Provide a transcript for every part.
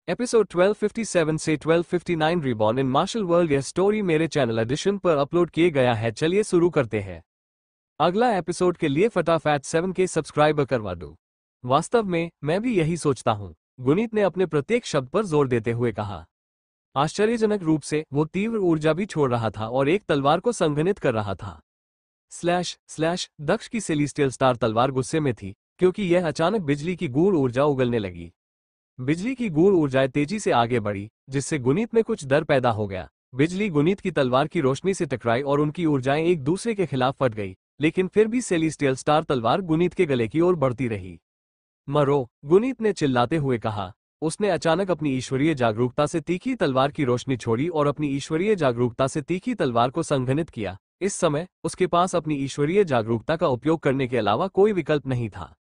Episode 1257 से 1259 reborn in martial world यह story मेरे चैनल एडिशन पर अपलोड किए गया है। चलिए शुरू करते हैं। अगला एपिसोड के लिए फटाफट 7 के सब्सक्राइबर करवा दो। वास्तव में मैं भी यही सोचता हूँ, गुनीत ने अपने प्रत्येक शब्द पर जोर देते हुए कहा। आश्चर्यजनक रूप से वो तीव्र ऊर्जा भी छोड़ रहा था और एक तलवार को संघनित कर रहा था। स्लैश स्लैश दक्ष की सेलेस्टियल स्टार तलवार गुस्से में थी क्योंकि यह अचानक बिजली की गूढ़ ऊर्जा उगलने लगी। बिजली की गूढ़ ऊर्जाएं तेजी से आगे बढ़ी, जिससे गुनीत में कुछ डर पैदा हो गया। बिजली गुनीत की तलवार की रोशनी से टकराई और उनकी ऊर्जाएं एक दूसरे के खिलाफ फट गई, लेकिन फिर भी सेलेस्टियल स्टार तलवार गुनीत के गले की ओर बढ़ती रही। मरो, गुनीत ने चिल्लाते हुए कहा। उसने अचानक अपनी ईश्वरीय जागरूकता से तीखी तलवार की रोशनी छोड़ी और अपनी ईश्वरीय जागरूकता से तीखी तलवार को संघनित किया। इस समय उसके पास अपनी ईश्वरीय जागरूकता का उपयोग करने के अलावा कोई विकल्प नहीं था।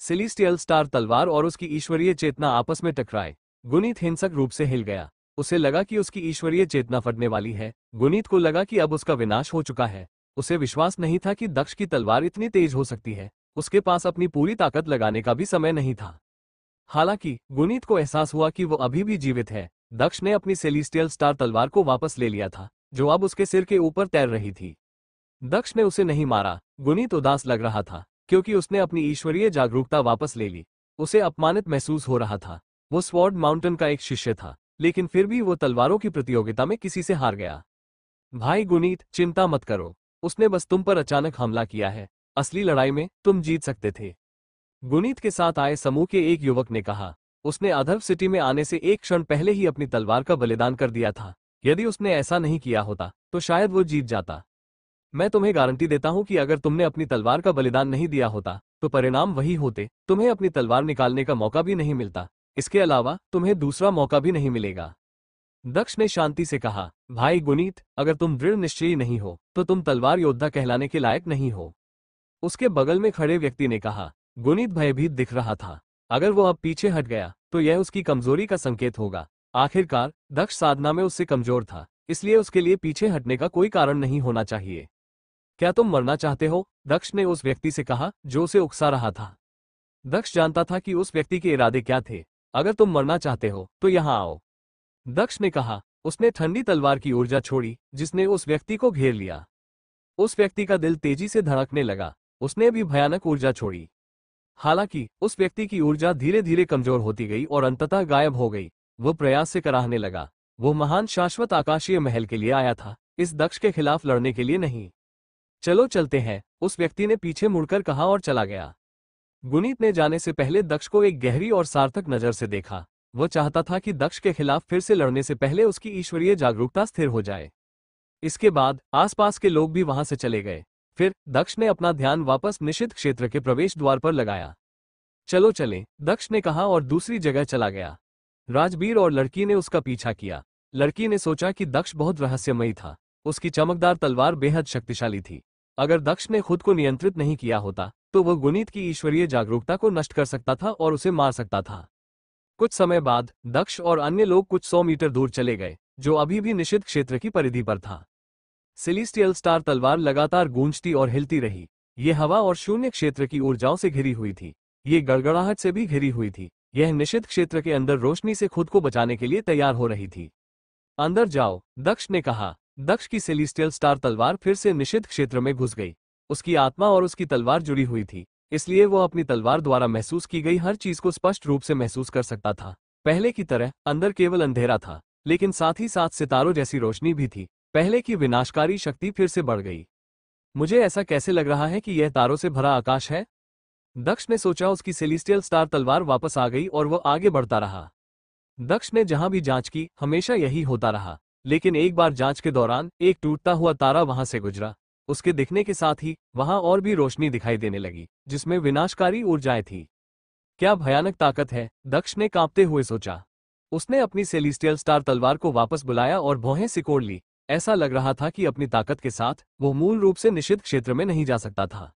सेलेस्टियल स्टार तलवार और उसकी ईश्वरीय चेतना आपस में टकराए। गुनीत हिंसक रूप से हिल गया। उसे लगा कि उसकी ईश्वरीय चेतना फटने वाली है। गुनीत को लगा कि अब उसका विनाश हो चुका है। उसे विश्वास नहीं था कि दक्ष की तलवार इतनी तेज हो सकती है। उसके पास अपनी पूरी ताकत लगाने का भी समय नहीं था। हालांकि गुनीत को एहसास हुआ कि वो अभी भी जीवित है। दक्ष ने अपनी सेलेस्टियल स्टार तलवार को वापस ले लिया था, जो अब उसके सिर के ऊपर तैर रही थी। दक्ष ने उसे नहीं मारा। गुनीत उदास लग रहा था क्योंकि उसने अपनी ईश्वरीय जागरूकता वापस ले ली। उसे अपमानित महसूस हो रहा था। वो स्वॉर्ड माउंटेन का एक शिष्य था, लेकिन फिर भी वो तलवारों की प्रतियोगिता में किसी से हार गया। भाई गुनीत, चिंता मत करो। उसने बस तुम पर अचानक हमला किया है। असली लड़ाई में तुम जीत सकते थे। गुनीत के साथ आए समूह के एक युवक ने कहा। उसने अधर्व सिटी में आने से एक क्षण पहले ही अपनी तलवार का बलिदान कर दिया था। यदि उसने ऐसा नहीं किया होता तो शायद वो जीत जाता। मैं तुम्हें गारंटी देता हूं कि अगर तुमने अपनी तलवार का बलिदान नहीं दिया होता तो परिणाम वही होते। तुम्हें अपनी तलवार निकालने का मौका भी नहीं मिलता। इसके अलावा तुम्हें दूसरा मौका भी नहीं मिलेगा। दक्ष ने शांति से कहा। भाई गुनीत, अगर तुम दृढ़ निश्चयी नहीं हो तो तुम तलवार योद्धा कहलाने के लायक नहीं हो। उसके बगल में खड़े व्यक्ति ने कहा। गुनीत भयभीत दिख रहा था। अगर वो अब पीछे हट गया तो यह उसकी कमजोरी का संकेत होगा। आखिरकार दक्ष साधना में उससे कमजोर था, इसलिए उसके लिए पीछे हटने का कोई कारण नहीं होना चाहिए। क्या तुम मरना चाहते हो? दक्ष ने उस व्यक्ति से कहा जो उसे उकसा रहा था। दक्ष जानता था कि उस व्यक्ति के इरादे क्या थे। अगर तुम मरना चाहते हो तो यहाँ आओ, दक्ष ने कहा। उसने ठंडी तलवार की ऊर्जा छोड़ी जिसने उस व्यक्ति को घेर लिया। उस व्यक्ति का दिल तेजी से धड़कने लगा। उसने भी भयानक ऊर्जा छोड़ी। हालांकि उस व्यक्ति की ऊर्जा धीरे धीरे कमजोर होती गई और अंततः गायब हो गई। वो प्रयास से कराहने लगा। वो महान शाश्वत आकाशीय महल के लिए आया था, इस दक्ष के खिलाफ लड़ने के लिए नहीं। चलो चलते हैं, उस व्यक्ति ने पीछे मुड़कर कहा और चला गया। गुनीत ने जाने से पहले दक्ष को एक गहरी और सार्थक नजर से देखा। वो चाहता था कि दक्ष के खिलाफ फिर से लड़ने से पहले उसकी ईश्वरीय जागरूकता स्थिर हो जाए। इसके बाद आसपास के लोग भी वहां से चले गए। फिर दक्ष ने अपना ध्यान वापस निषिद्ध क्षेत्र के प्रवेश द्वार पर लगाया। चलो चलें, दक्ष ने कहा और दूसरी जगह चला गया। राजबीर और लड़की ने उसका पीछा किया। लड़की ने सोचा कि दक्ष बहुत रहस्यमयी था। उसकी चमकदार तलवार बेहद शक्तिशाली थी। अगर दक्ष ने खुद को नियंत्रित नहीं किया होता तो वह गुनीत की ईश्वरीय जागरूकता को नष्ट कर सकता था और उसे मार सकता था। कुछ समय बाद दक्ष और अन्य लोग कुछ 100 मीटर दूर चले गए, जो अभी भी निषिद्ध क्षेत्र की परिधि पर था। सेलेस्टियल स्टार तलवार लगातार गूंजती और हिलती रही। ये हवा और शून्य क्षेत्र की ऊर्जाओं से घिरी हुई थी। ये गड़गड़ाहट से भी घिरी हुई थी। यह निषिद्ध क्षेत्र के अंदर रोशनी से खुद को बचाने के लिए तैयार हो रही थी। अंदर जाओ, दक्ष ने कहा। दक्ष की सेलेस्टियल स्टार तलवार फिर से निषिद्ध क्षेत्र में घुस गई। उसकी आत्मा और उसकी तलवार जुड़ी हुई थी, इसलिए वो अपनी तलवार द्वारा महसूस की गई हर चीज को स्पष्ट रूप से महसूस कर सकता था। पहले की तरह अंदर केवल अंधेरा था, लेकिन साथ ही साथ सितारों जैसी रोशनी भी थी। पहले की विनाशकारी शक्ति फिर से बढ़ गई। मुझे ऐसा कैसे लग रहा है कि यह तारों से भरा आकाश है? दक्ष ने सोचा। उसकी सेलेस्टियल स्टार तलवार वापस आ गई और वो आगे बढ़ता रहा। दक्ष ने जहां भी जांच की हमेशा यही होता रहा, लेकिन एक बार जांच के दौरान एक टूटता हुआ तारा वहां से गुजरा। उसके दिखने के साथ ही वहां और भी रोशनी दिखाई देने लगी, जिसमें विनाशकारी ऊर्जाएं थी। क्या भयानक ताकत है, दक्ष ने कांपते हुए सोचा। उसने अपनी सेलेस्टियल स्टार तलवार को वापस बुलाया और भौहें सिकोड़ ली। ऐसा लग रहा था कि अपनी ताकत के साथ वो मूल रूप से निषिद्ध क्षेत्र में नहीं जा सकता था।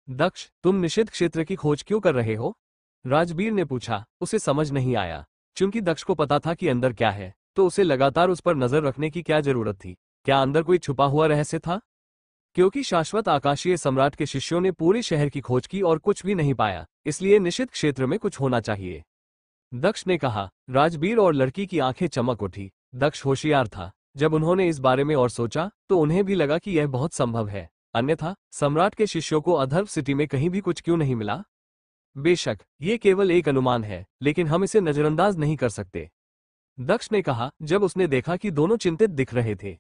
दक्ष, तुम निषिद्ध क्षेत्र की खोज क्यों कर रहे हो? राजबीर ने पूछा। उसे समझ नहीं आया। चूंकि दक्ष को पता था कि अंदर क्या है, तो उसे लगातार उस पर नजर रखने की क्या जरूरत थी? क्या अंदर कोई छुपा हुआ रहस्य था? क्योंकि शाश्वत आकाशीय सम्राट के शिष्यों ने पूरे शहर की खोज की और कुछ भी नहीं पाया, इसलिए निषिद्ध क्षेत्र में कुछ होना चाहिए। दक्ष ने कहा। राजबीर और लड़की की आंखें चमक उठी। दक्ष होशियार था। जब उन्होंने इस बारे में और सोचा तो उन्हें भी लगा कि यह बहुत संभव है, अन्यथा सम्राट के शिष्यों को अधर्व सिटी में कहीं भी कुछ क्यों नहीं मिला। बेशक ये केवल एक अनुमान है, लेकिन हम इसे नजरअंदाज नहीं कर सकते, दक्ष ने कहा जब उसने देखा कि दोनों चिंतित दिख रहे थे।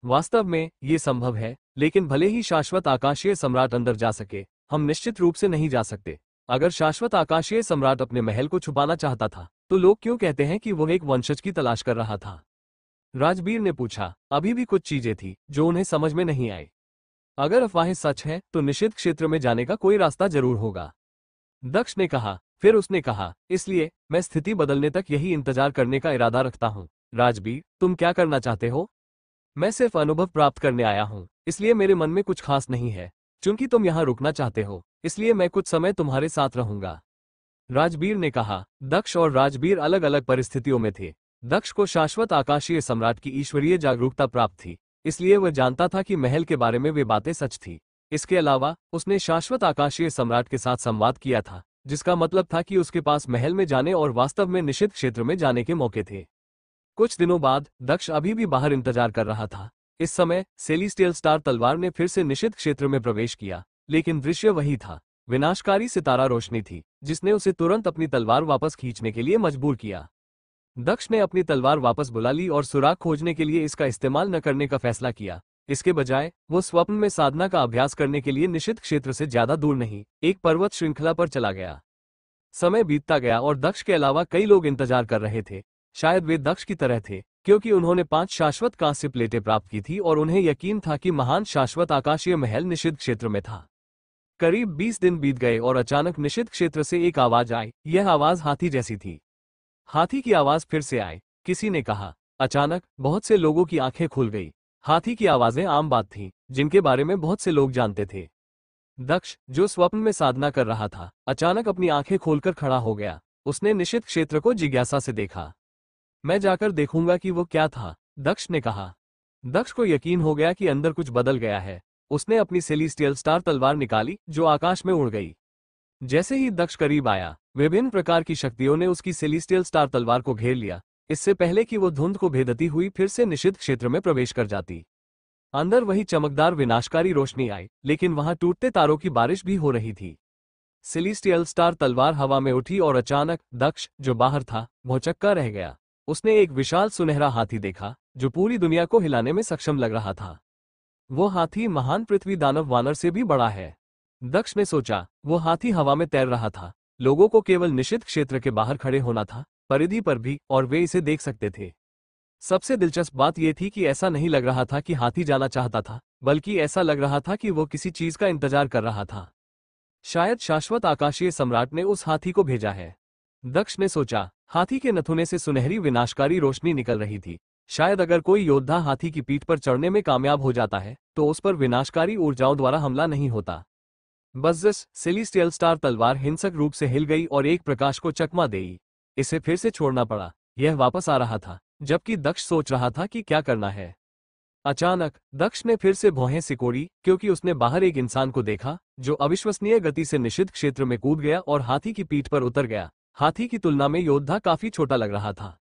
वास्तव में ये संभव है, लेकिन भले ही शाश्वत आकाशीय सम्राट अंदर जा सके, हम निश्चित रूप से नहीं जा सकते। अगर शाश्वत आकाशीय सम्राट अपने महल को छुपाना चाहता था तो लोग क्यों कहते हैं कि वह एक वंशज की तलाश कर रहा था। राजबीर ने पूछा। अभी भी कुछ चीजें थी जो उन्हें समझ में नहीं आई। अगर अफवाहें सच हैं तो निषिद्ध क्षेत्र में जाने का कोई रास्ता जरूर होगा, दक्ष ने कहा। फिर उसने कहा, इसलिए मैं स्थिति बदलने तक यही इंतजार करने का इरादा रखता हूँ। राजबीर, तुम क्या करना चाहते हो? मैं सिर्फ अनुभव प्राप्त करने आया हूँ, इसलिए मेरे मन में कुछ खास नहीं है। चूंकि तुम यहाँ रुकना चाहते हो, इसलिए मैं कुछ समय तुम्हारे साथ रहूंगा, राजबीर ने कहा। दक्ष और राजबीर अलग अलग परिस्थितियों में थे। दक्ष को शाश्वत आकाशीय सम्राट की ईश्वरीय जागरूकता प्राप्त थी, इसलिए वह जानता था कि महल के बारे में वे बातें सच थी। इसके अलावा उसने शाश्वत आकाशीय सम्राट के साथ संवाद किया था, जिसका मतलब था कि उसके पास महल में जाने और वास्तव में निषिद्ध क्षेत्र में जाने के मौके थे। कुछ दिनों बाद दक्ष अभी भी बाहर इंतजार कर रहा था। इस समय सेलिस्टियल स्टार तलवार ने फिर से निषिद्ध क्षेत्र में प्रवेश किया, लेकिन दृश्य वही था। विनाशकारी सितारा रोशनी थी, जिसने उसे तुरंत अपनी तलवार वापस खींचने के लिए मजबूर किया। दक्ष ने अपनी तलवार वापस बुला ली और सुराग खोजने के लिए इसका इस्तेमाल न करने का फैसला किया। इसके बजाय वो स्वप्न में साधना का अभ्यास करने के लिए निषिद्ध क्षेत्र से ज्यादा दूर नहीं, एक पर्वत श्रृंखला पर चला गया। समय बीतता गया और दक्ष के अलावा कई लोग इंतजार कर रहे थे। शायद वे दक्ष की तरह थे, क्योंकि उन्होंने 5 शाश्वत कांस्य प्लेटें प्राप्त की थी और उन्हें यकीन था कि महान शाश्वत आकाशीय महल निषिद्ध क्षेत्र में था। करीब 20 दिन बीत गए और अचानक निषिद्ध क्षेत्र से एक आवाज आई। यह आवाज हाथी जैसी थी। हाथी की आवाज फिर से आए, किसी ने कहा। अचानक बहुत से लोगों की आंखें खुल गई। हाथी की आवाजें आम बात थीं, जिनके बारे में बहुत से लोग जानते थे। दक्ष, जो स्वप्न में साधना कर रहा था, अचानक अपनी आंखें खोलकर खड़ा हो गया। उसने निषिद्ध क्षेत्र को जिज्ञासा से देखा। मैं जाकर देखूंगा कि वो क्या था, दक्ष ने कहा। दक्ष को यकीन हो गया कि अंदर कुछ बदल गया है। उसने अपनी सेलिस्टियल स्टार तलवार निकाली, जो आकाश में उड़ गई। जैसे ही दक्ष करीब आया, विभिन्न प्रकार की शक्तियों ने उसकी सेलिस्टियल स्टार तलवार को घेर लिया, इससे पहले कि वो धुंध को भेदती हुई फिर से निषिद्ध क्षेत्र में प्रवेश कर जाती। अंदर वही चमकदार विनाशकारी रोशनी आई, लेकिन वहां टूटते तारों की बारिश भी हो रही थी। सेलिस्टियल स्टार तलवार हवा में उठी और अचानक दक्ष, जो बाहर था, भौचक्का रह गया। उसने एक विशाल सुनहरा हाथी देखा, जो पूरी दुनिया को हिलाने में सक्षम लग रहा था। वो हाथी महान पृथ्वी दानव वानर से भी बड़ा है, दक्ष ने सोचा। वो हाथी हवा में तैर रहा था। लोगों को केवल निषिद्ध क्षेत्र के बाहर खड़े होना था, परिधि पर भी, और वे इसे देख सकते थे। सबसे दिलचस्प बात यह थी कि ऐसा नहीं लग रहा था कि हाथी जाना चाहता था, बल्कि ऐसा लग रहा था कि वो किसी चीज का इंतजार कर रहा था। शायद शाश्वत आकाशीय सम्राट ने उस हाथी को भेजा है, दक्ष ने सोचा। हाथी के नथुने से सुनहरी विनाशकारी रोशनी निकल रही थी। शायद अगर कोई योद्धा हाथी की पीठ पर चढ़ने में कामयाब हो जाता है तो उस पर विनाशकारी ऊर्जाओं द्वारा हमला नहीं होता। बस सेलिस्टियल स्टार तलवार हिंसक रूप से हिल गई और एक प्रकाश को चकमा देई। इसे फिर से छोड़ना पड़ा। यह वापस आ रहा था, जबकि दक्ष सोच रहा था कि क्या करना है। अचानक दक्ष ने फिर से भौहें सिकोड़ी, क्योंकि उसने बाहर एक इंसान को देखा, जो अविश्वसनीय गति से निषिद्ध क्षेत्र में कूद गया और हाथी की पीठ पर उतर गया। हाथी की तुलना में योद्धा काफी छोटा लग रहा था।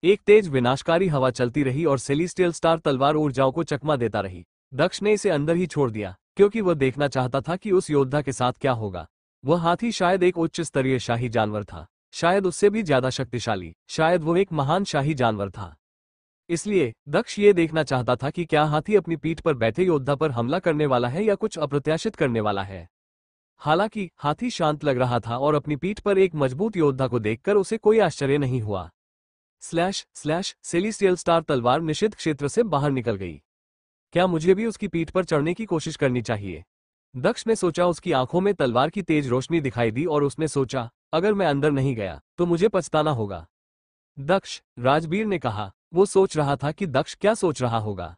एक तेज विनाशकारी हवा चलती रही और सेलिस्टियल स्टार तलवार ऊर्जाओं को चकमा देता रही। दक्ष ने इसे अंदर ही छोड़ दिया, क्योंकि वह देखना चाहता था कि उस योद्धा के साथ क्या होगा। वह हाथी शायद एक उच्च स्तरीय शाही जानवर था, शायद उससे भी ज्यादा शक्तिशाली, शायद वो एक महान शाही जानवर था। इसलिए दक्ष ये देखना चाहता था कि क्या हाथी अपनी पीठ पर बैठे योद्धा पर हमला करने वाला है या कुछ अप्रत्याशित करने वाला है। हालांकि हाथी शांत लग रहा था और अपनी पीठ पर एक मजबूत योद्धा को देखकर उसे कोई आश्चर्य नहीं हुआ। सेलिस्टियल स्टार तलवार निषिद्ध क्षेत्र से बाहर निकल गई। क्या मुझे भी उसकी पीठ पर चढ़ने की कोशिश करनी चाहिए, दक्ष ने सोचा। उसकी आंखों में तलवार की तेज रोशनी दिखाई दी और उसने सोचा, अगर मैं अंदर नहीं गया तो मुझे पछताना होगा। दक्ष, राजबीर ने कहा। वो सोच रहा था कि दक्ष क्या सोच रहा होगा।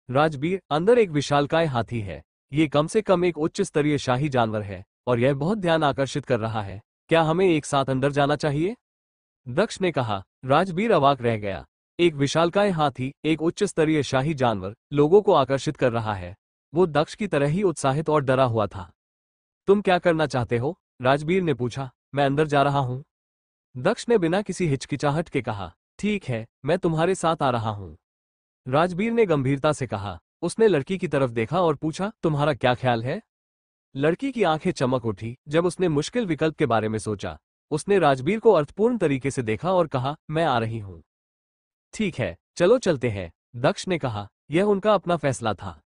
राजबीर, अंदर एक विशालकाय हाथी है। ये कम से कम एक उच्च स्तरीय शाही जानवर है और यह बहुत ध्यान आकर्षित कर रहा है। क्या हमें एक साथ अंदर जाना चाहिए, दक्ष ने कहा। राजबीर अवाक रह गया। एक विशालकाय हाथी, एक उच्च स्तरीय शाही जानवर, लोगों को आकर्षित कर रहा है। वो दक्ष की तरह ही उत्साहित और डरा हुआ था। तुम क्या करना चाहते हो, राजबीर ने पूछा। मैं अंदर जा रहा हूं, दक्ष ने बिना किसी हिचकिचाहट के कहा, ठीक है, मैं तुम्हारे साथ आ रहा हूं। राजबीर ने गंभीरता से कहा। उसने लड़की की तरफ देखा और पूछा, तुम्हारा क्या ख्याल है? लड़की की आंखें चमक उठी जब उसने मुश्किल विकल्प के बारे में सोचा। उसने राजबीर को अर्थपूर्ण तरीके से देखा और कहा, मैं आ रही हूं। ठीक है, चलो चलते हैं, दक्ष ने कहा। यह उनका अपना फैसला था।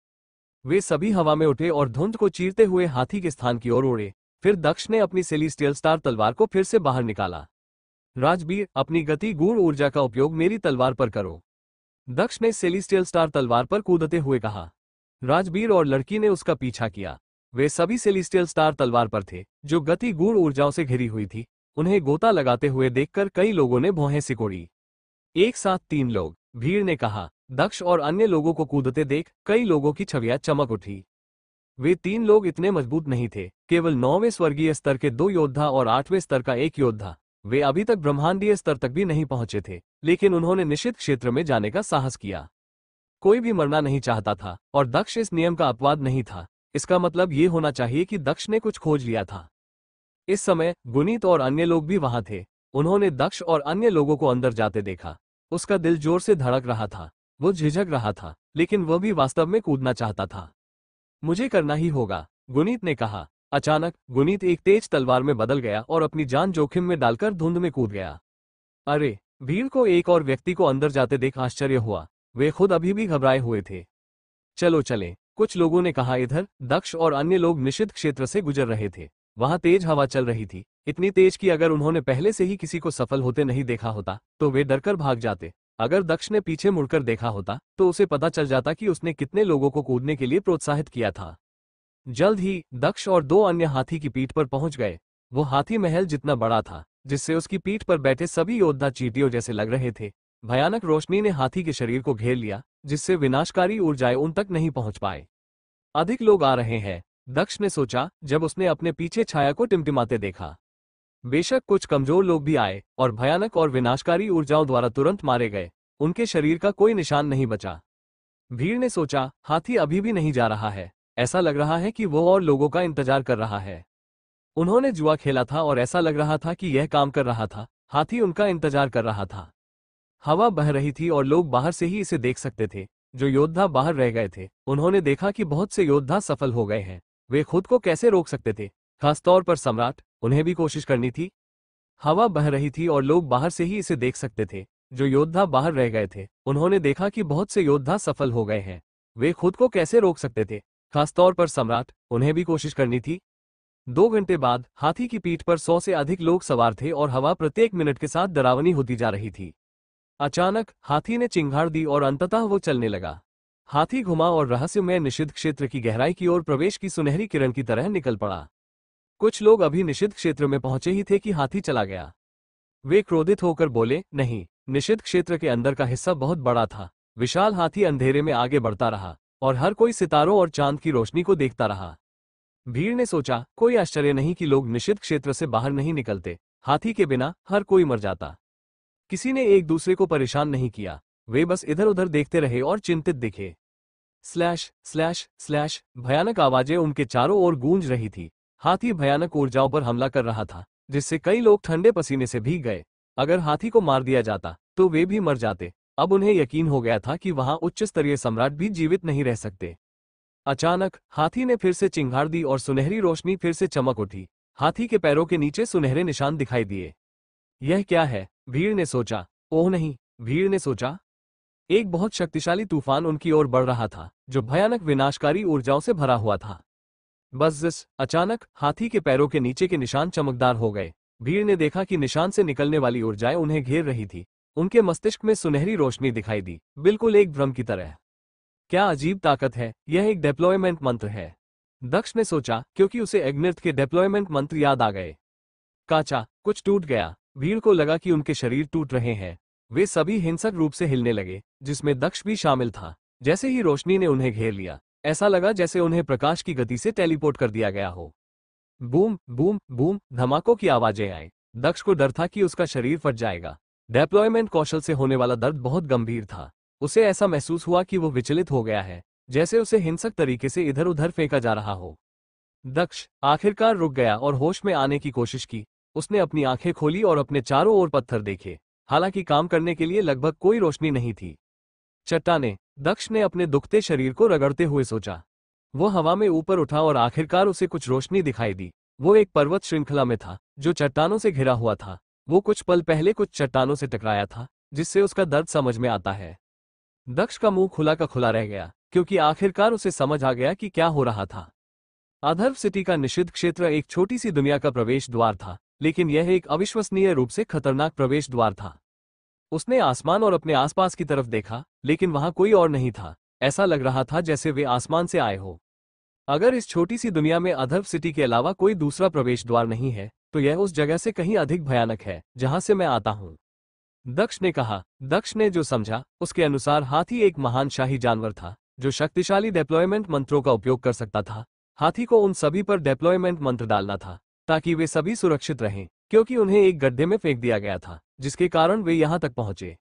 वे सभी हवा में उठे और धुंध को चीरते हुए हाथी के स्थान की ओर उड़े। फिर दक्ष ने अपनी सेलेस्टियल स्टार तलवार को फिर से बाहर निकाला। राजबीर, अपनी गति गूढ़ ऊर्जा का उपयोग मेरी तलवार पर करो, दक्ष ने सेलेस्टियल स्टार तलवार पर कूदते हुए कहा। राजबीर और लड़की ने उसका पीछा किया। वे सभी सेलेस्टियल स्टार तलवार पर थे, जो गति गूढ़ ऊर्जाओं से घिरी हुई थी। उन्हें गोता लगाते हुए देखकर कई लोगों ने भौहें सिकोड़ी। एक साथ 3 लोग, भीड़ ने कहा। दक्ष और अन्य लोगों को कूदते देख कई लोगों की छवियां चमक उठी। वे 3 लोग इतने मजबूत नहीं थे, केवल 9वें स्वर्गीय स्तर के 2 योद्धा और 8वें स्तर का 1 योद्धा। वे अभी तक ब्रह्मांडीय स्तर तक भी नहीं पहुंचे थे, लेकिन उन्होंने निषिद्ध क्षेत्र में जाने का साहस किया। कोई भी मरना नहीं चाहता था, और दक्ष इस नियम का अपवाद नहीं था। इसका मतलब ये होना चाहिए कि दक्ष ने कुछ खोज लिया था। इस समय गुनीत और अन्य लोग भी वहां थे। उन्होंने दक्ष और अन्य लोगों को अंदर जाते देखा। उसका दिल जोर से धड़क रहा था। वो झिझक रहा था, लेकिन वह भी वास्तव में कूदना चाहता था। मुझे करना ही होगा, गुनीत ने कहा। अचानक गुनीत एक तेज तलवार में बदल गया और अपनी जान जोखिम में डालकर धुंध में कूद गया। अरे! भीड़ को एक और व्यक्ति को अंदर जाते देख आश्चर्य हुआ। वे खुद अभी भी घबराए हुए थे। चलो चलें, कुछ लोगों ने कहा। इधर दक्ष और अन्य लोग निषिद्ध क्षेत्र से गुजर रहे थे। वहां तेज हवा चल रही थी, इतनी तेज कि अगर उन्होंने पहले से ही किसी को सफल होते नहीं देखा होता तो वे डरकर भाग जाते। अगर दक्ष ने पीछे मुड़कर देखा होता तो उसे पता चल जाता कि उसने कितने लोगों को कूदने के लिए प्रोत्साहित किया था। जल्द ही दक्ष और 2 अन्य हाथी की पीठ पर पहुंच गए। वो हाथी महल जितना बड़ा था, जिससे उसकी पीठ पर बैठे सभी योद्धा चींटियों जैसे लग रहे थे। भयानक रोशनी ने हाथी के शरीर को घेर लिया, जिससे विनाशकारी ऊर्जाएं उन तक नहीं पहुंच पाए। अधिक लोग आ रहे हैं, दक्ष ने सोचा जब उसने अपने पीछे छाया को टिमटिमाते देखा। बेशक कुछ कमजोर लोग भी आए और भयानक और विनाशकारी ऊर्जाओं द्वारा तुरंत मारे गए। उनके शरीर का कोई निशान नहीं बचा। भीड़ ने सोचा, हाथी अभी भी नहीं जा रहा है। ऐसा लग रहा है कि वो और लोगों का इंतजार कर रहा है। उन्होंने जुआ खेला था और ऐसा लग रहा था कि यह काम कर रहा था। हाथी उनका इंतजार कर रहा था। हवा बह रही थी और लोग बाहर से ही इसे देख सकते थे। जो योद्धा बाहर रह गए थे, उन्होंने देखा कि बहुत से योद्धा सफल हो गए हैं। वे खुद को कैसे रोक सकते थे, खासतौर पर सम्राट? उन्हें भी कोशिश करनी थी। हवा बह रही थी और लोग बाहर से ही इसे देख सकते थे। जो योद्धा बाहर रह गए थे, उन्होंने देखा कि बहुत से योद्धा सफल हो गए हैं। वे खुद को कैसे रोक सकते थे, खासतौर पर सम्राट? उन्हें भी कोशिश करनी थी। 2 घंटे बाद हाथी की पीठ पर 100 से अधिक लोग सवार थे और हवा प्रत्येक मिनट के साथ डरावनी होती जा रही थी। अचानक हाथी ने चिंगार दी और अंततः वो चलने लगा। हाथी घुमा और रहस्यमय निषिद्ध क्षेत्र की गहराई की ओर प्रवेश की सुनहरी किरण की तरह निकल पड़ा। कुछ लोग अभी निषिद्ध क्षेत्र में पहुंचे ही थे कि हाथी चला गया। वे क्रोधित होकर बोले, नहीं, निषिद्ध क्षेत्र के अंदर का हिस्सा बहुत बड़ा था। विशाल हाथी अंधेरे में आगे बढ़ता रहा और हर कोई सितारों और चांद की रोशनी को देखता रहा। भीड़ ने सोचा, कोई आश्चर्य नहीं कि लोग निषिद्ध क्षेत्र से बाहर नहीं निकलते। हाथी के बिना हर कोई मर जाता। किसी ने एक दूसरे को परेशान नहीं किया। वे बस इधर उधर देखते रहे और चिंतित दिखे। स्लैश स्लैश स्लैश भयानक आवाजें उनके चारों ओर गूंज रही थी। हाथी भयानक ऊर्जाओं पर हमला कर रहा था, जिससे कई लोग ठंडे पसीने से भीग गए। अगर हाथी को मार दिया जाता तो वे भी मर जाते। अब उन्हें यकीन हो गया था कि वहां उच्च स्तरीय सम्राट भी जीवित नहीं रह सकते। अचानक हाथी ने फिर से चिंगार दी और सुनहरी रोशनी फिर से चमक उठी। हाथी के पैरों के नीचे सुनहरे निशान दिखाई दिए। यह क्या है? भीड़ ने सोचा। ओह नहीं, भीड़ ने सोचा। एक बहुत शक्तिशाली तूफान उनकी ओर बढ़ रहा था, जो भयानक विनाशकारी ऊर्जाओं से भरा हुआ था। बस अचानक हाथी के पैरों के नीचे के निशान चमकदार हो गए। भीड़ ने देखा कि निशान से निकलने वाली ऊर्जाएं उन्हें घेर रही थी। उनके मस्तिष्क में सुनहरी रोशनी दिखाई दी, बिल्कुल एक भ्रम की तरह। क्या अजीब ताकत है! यह एक डिप्लॉयमेंट मंत्र है, दक्ष ने सोचा, क्योंकि उसे अग्निर्थ के डिप्लॉयमेंट मंत्र याद आ गए। काचा, कुछ टूट गया। भीड़ को लगा कि उनके शरीर टूट रहे हैं। वे सभी हिंसक रूप से हिलने लगे, जिसमें दक्ष भी शामिल था। जैसे ही रोशनी ने उन्हें घेर लिया, ऐसा लगा जैसे उन्हें प्रकाश की गति से टेलीपोर्ट कर दिया गया हो। बूम बूम बूम धमाकों की आवाजें आई। दक्ष को डर था कि उसका शरीर फट जाएगा। डिप्लॉयमेंट कौशल से होने वाला दर्द बहुत गंभीर था। उसे ऐसा महसूस हुआ कि वो विचलित हो गया है, जैसे उसे हिंसक तरीके से इधर उधर फेंका जा रहा हो। दक्ष आखिरकार रुक गया और होश में आने की कोशिश की। उसने अपनी आंखें खोली और अपने चारों ओर पत्थर देखे। हालांकि काम करने के लिए लगभग कोई रोशनी नहीं थी। चट्टाने, दक्ष ने अपने दुखते शरीर को रगड़ते हुए सोचा। वो हवा में ऊपर उठा और आखिरकार उसे कुछ रोशनी दिखाई दी। वो एक पर्वत श्रृंखला में था जो चट्टानों से घिरा हुआ था। वो कुछ पल पहले कुछ चट्टानों से टकराया था, जिससे उसका दर्द समझ में आता है। दक्ष का मुंह खुला का खुला रह गया, क्योंकि आखिरकार उसे समझ आ गया कि क्या हो रहा था। अधर्व सिटी का निषिद्ध क्षेत्र एक छोटी सी दुनिया का प्रवेश द्वार था, लेकिन यह एक अविश्वसनीय रूप से खतरनाक प्रवेश द्वार था। उसने आसमान और अपने आसपास की तरफ देखा, लेकिन वहां कोई और नहीं था। ऐसा लग रहा था जैसे वे आसमान से आए हो। अगर इस छोटी सी दुनिया में अधर्व सिटी के अलावा कोई दूसरा प्रवेश द्वार नहीं है, तो यह उस जगह से कहीं अधिक भयानक है जहां से मैं आता हूं, दक्ष ने कहा। दक्ष ने जो समझा उसके अनुसार हाथी एक महान शाही जानवर था जो शक्तिशाली डिप्लॉयमेंट मंत्रों का उपयोग कर सकता था। हाथी को उन सभी पर डिप्लॉयमेंट मंत्र डालना था ताकि वे सभी सुरक्षित रहें, क्योंकि उन्हें एक गड्ढे में फेंक दिया गया था जिसके कारण वे यहां तक पहुंचे।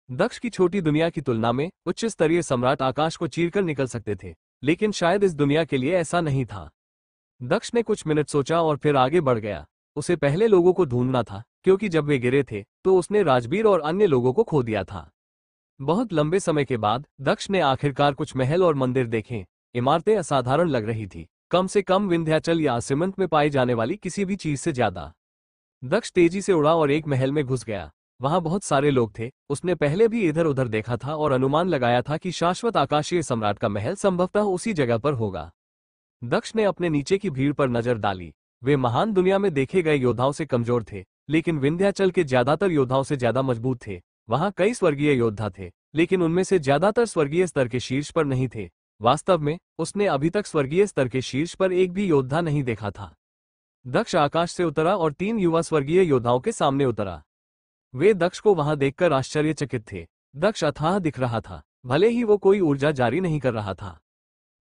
दक्ष की छोटी दुनिया की तुलना में उच्च स्तरीय सम्राट आकाश को चीरकर निकल सकते थे, लेकिन शायद इस दुनिया के लिए ऐसा नहीं था। दक्ष ने कुछ मिनट सोचा और फिर आगे बढ़ गया। उसे पहले लोगों को ढूंढना था, क्योंकि जब वे गिरे थे तो उसने राजवीर और अन्य लोगों को खो दिया था। बहुत लंबे समय के बाद दक्ष ने आखिरकार कुछ महल और मंदिर देखे। इमारतें असाधारण लग रही थी, कम से कम विंध्याचल या सीमंत में पाई जाने वाली किसी भी चीज से ज्यादा। दक्ष तेजी से उड़ा और एक महल में घुस गया। वहां बहुत सारे लोग थे। उसने पहले भी इधर उधर देखा था और अनुमान लगाया था कि शाश्वत आकाशीय सम्राट का महल संभवतः उसी जगह पर होगा। दक्ष ने अपने नीचे की भीड़ पर नजर डाली। वे महान दुनिया में देखे गए योद्धाओं से कमजोर थे, लेकिन विंध्याचल के ज्यादातर योद्धाओं से ज्यादा मजबूत थे। वहां कई स्वर्गीय योद्धा थे, लेकिन उनमें से ज्यादातर स्वर्गीय स्तर के शीर्ष पर नहीं थे। वास्तव में उसने अभी तक स्वर्गीय स्तर के शीर्ष पर एक भी योद्धा नहीं देखा था। दक्ष आकाश से उतरा और 3 युवा स्वर्गीय योद्धाओं के सामने उतरा। वे दक्ष को वहां देखकर आश्चर्यचकित थे। दक्ष अथाह दिख रहा था, भले ही वो कोई ऊर्जा जारी नहीं कर रहा था।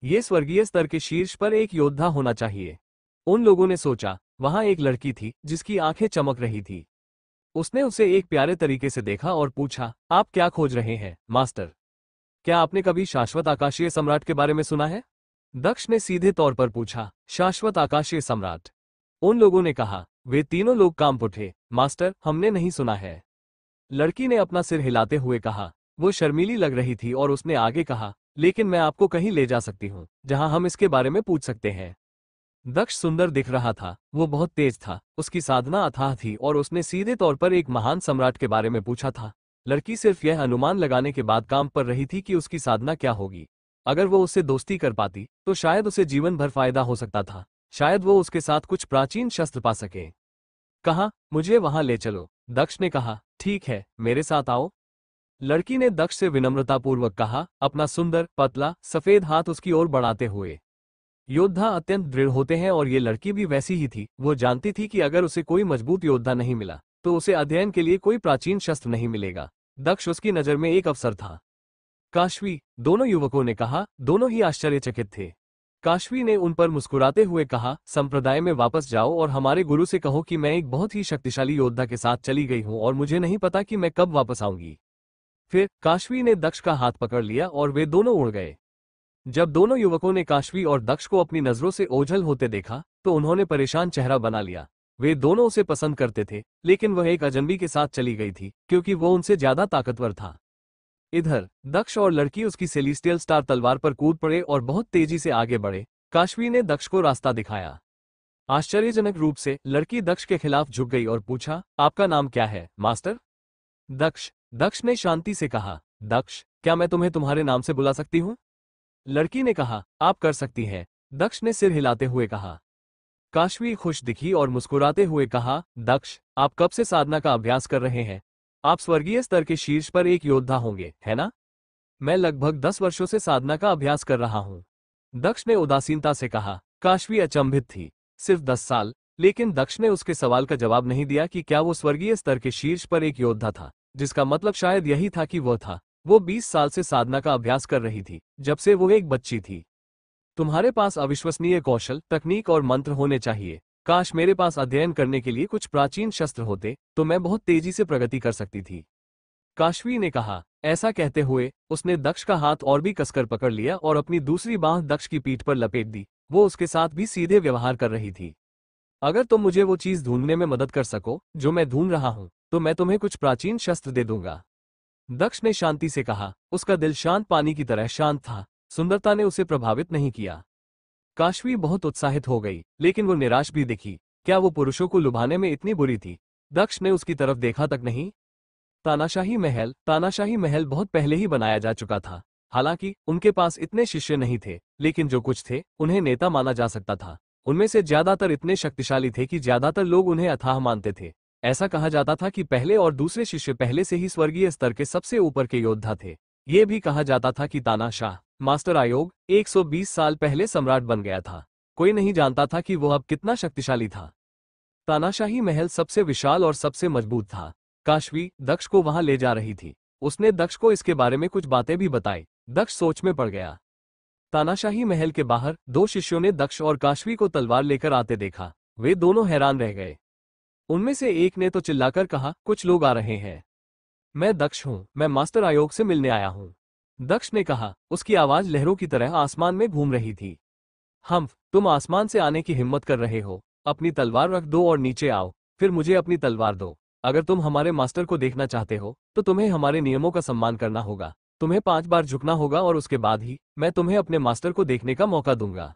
ये स्वर्गीय स्तर के शीर्ष पर एक योद्धा होना चाहिए, उन लोगों ने सोचा। वहां एक लड़की थी जिसकी आंखें चमक रही थी। उसने उसे एक प्यारे तरीके से देखा और पूछा, आप क्या खोज रहे हैं मास्टर? क्या आपने कभी शाश्वत आकाशीय सम्राट के बारे में सुना है? दक्ष ने सीधे तौर पर पूछा, शाश्वत आकाशीय सम्राट? उन लोगों ने कहा। वे तीनों लोग कांप उठे। मास्टर, हमने नहीं सुना है। लड़की ने अपना सिर हिलाते हुए कहा। वो शर्मीली लग रही थी और उसने आगे कहा, लेकिन मैं आपको कहीं ले जा सकती हूँ जहां हम इसके बारे में पूछ सकते हैं। दक्ष सुंदर दिख रहा था, वो बहुत तेज था, उसकी साधना अथाह थी और उसने सीधे तौर पर एक महान सम्राट के बारे में पूछा था। लड़की सिर्फ यह अनुमान लगाने के बाद काम पर रही थी कि उसकी साधना क्या होगी। अगर वो उससे दोस्ती कर पाती तो शायद उसे जीवन भर फायदा हो सकता था। शायद वो उसके साथ कुछ प्राचीन शस्त्र पा सके। कहा, मुझे वहां ले चलो। दक्ष ने कहा, ठीक है, मेरे साथ आओ। लड़की ने दक्ष से विनम्रतापूर्वक कहा, अपना सुंदर पतला सफेद हाथ उसकी ओर बढ़ाते हुए। योद्धा अत्यंत दृढ़ होते हैं और ये लड़की भी वैसी ही थी। वो जानती थी कि अगर उसे कोई मजबूत योद्धा नहीं मिला तो उसे अध्ययन के लिए कोई प्राचीन शस्त्र नहीं मिलेगा। दक्ष उसकी नजर में एक अवसर था। काशवी, दोनों युवकों ने कहा। दोनों ही आश्चर्यचकित थे। काशवी ने उन पर मुस्कुराते हुए कहा, संप्रदाय में वापस जाओ और हमारे गुरु से कहो कि मैं एक बहुत ही शक्तिशाली योद्धा के साथ चली गई हूं और मुझे नहीं पता कि मैं कब वापस आऊंगी। फिर काशवी ने दक्ष का हाथ पकड़ लिया और वे दोनों उड़ गए। जब दोनों युवकों ने काशवी और दक्ष को अपनी नजरों से ओझल होते देखा तो उन्होंने परेशान चेहरा बना लिया। वे दोनों उसे पसंद करते थे, लेकिन वह एक अजनबी के साथ चली गई थी क्योंकि वो उनसे ज्यादा ताकतवर था। इधर दक्ष और लड़की उसकी सेलेस्टियल स्टार तलवार पर कूद पड़े और बहुत तेजी से आगे बढ़े। काशवी ने दक्ष को रास्ता दिखाया। आश्चर्यजनक रूप से लड़की दक्ष के खिलाफ झुक गई और पूछा, आपका नाम क्या है मास्टर? दक्ष ने शांति से कहा, दक्ष, क्या मैं तुम्हें तुम्हारे नाम से बुला सकती हूँ? लड़की ने कहा, आप कर सकती हैं। दक्ष ने सिर हिलाते हुए कहा। काशवी खुश दिखी और मुस्कुराते हुए कहा, दक्ष, आप कब से साधना का अभ्यास कर रहे हैं? आप स्वर्गीय स्तर के शीर्ष पर एक योद्धा होंगे, है ना? मैं लगभग 10 वर्षों से साधना का अभ्यास कर रहा हूँ, दक्ष ने उदासीनता से कहा। काशवी अचंभित थी। सिर्फ 10 साल? लेकिन दक्ष ने उसके सवाल का जवाब नहीं दिया कि क्या वो स्वर्गीय स्तर के शीर्ष पर एक योद्धा था, जिसका मतलब शायद यही था कि वह था। वो 20 साल से साधना का अभ्यास कर रही थी, जब से वो एक बच्ची थी। तुम्हारे पास अविश्वसनीय कौशल, तकनीक और मंत्र होने चाहिए। काश मेरे पास अध्ययन करने के लिए कुछ प्राचीन शस्त्र होते तो मैं बहुत तेजी से प्रगति कर सकती थी, काशवी ने कहा। ऐसा कहते हुए उसने दक्ष का हाथ और भी कसकर पकड़ लिया और अपनी दूसरी बांह दक्ष की पीठ पर लपेट दी। वो उसके साथ भी सीधे व्यवहार कर रही थी। अगर तुम मुझे वो चीज ढूंढने में मदद कर सको जो मैं ढूंढ रहा हूं, तो मैं तुम्हें कुछ प्राचीन शस्त्र दे दूंगा। दक्ष ने शांति से कहा। उसका दिल शांत पानी की तरह शांत था। सुंदरता ने उसे प्रभावित नहीं किया। काशवी बहुत उत्साहित हो गई, लेकिन वो निराश भी दिखी। क्या वो पुरुषों को लुभाने में इतनी बुरी थी? दक्ष ने उसकी तरफ देखा तक नहीं। तानाशाही महल बहुत पहले ही बनाया जा चुका था। हालांकि उनके पास इतने शिष्य नहीं थे, लेकिन जो कुछ थे उन्हें नेता माना जा सकता था। उनमें से ज्यादातर इतने शक्तिशाली थे कि ज्यादातर लोग उन्हें अथाह मानते थे। ऐसा कहा जाता था कि पहले और दूसरे शिष्य पहले से ही स्वर्गीय स्तर के सबसे ऊपर के योद्धा थे। ये भी कहा जाता था कि तानाशाह मास्टर आयोग 120 साल पहले सम्राट बन गया था। कोई नहीं जानता था कि वो अब कितना शक्तिशाली था। तानाशाही महल सबसे विशाल और सबसे मजबूत था। काशवी दक्ष को वहां ले जा रही थी। उसने दक्ष को इसके बारे में कुछ बातें भी बताई। दक्ष सोच में पड़ गया। तानाशाही महल के बाहर दो शिष्यों ने दक्ष और काशवी को तलवार लेकर आते देखा। वे दोनों हैरान रह गए। उनमें से एक ने तो चिल्लाकर कहा, कुछ लोग आ रहे हैं। मैं दक्ष हूं, मैं मास्टर आयोग से मिलने आया हूं। दक्ष ने कहा। उसकी आवाज लहरों की तरह आसमान में घूम रही थी। तुम आसमान से आने की हिम्मत कर रहे हो? अपनी तलवार रख दो और नीचे आओ, फिर मुझे अपनी तलवार दो। अगर तुम हमारे मास्टर को देखना चाहते हो, तो तुम्हें हमारे नियमों का सम्मान करना होगा। तुम्हें 5 बार झुकना होगा और उसके बाद ही मैं तुम्हें अपने मास्टर को देखने का मौका दूंगा।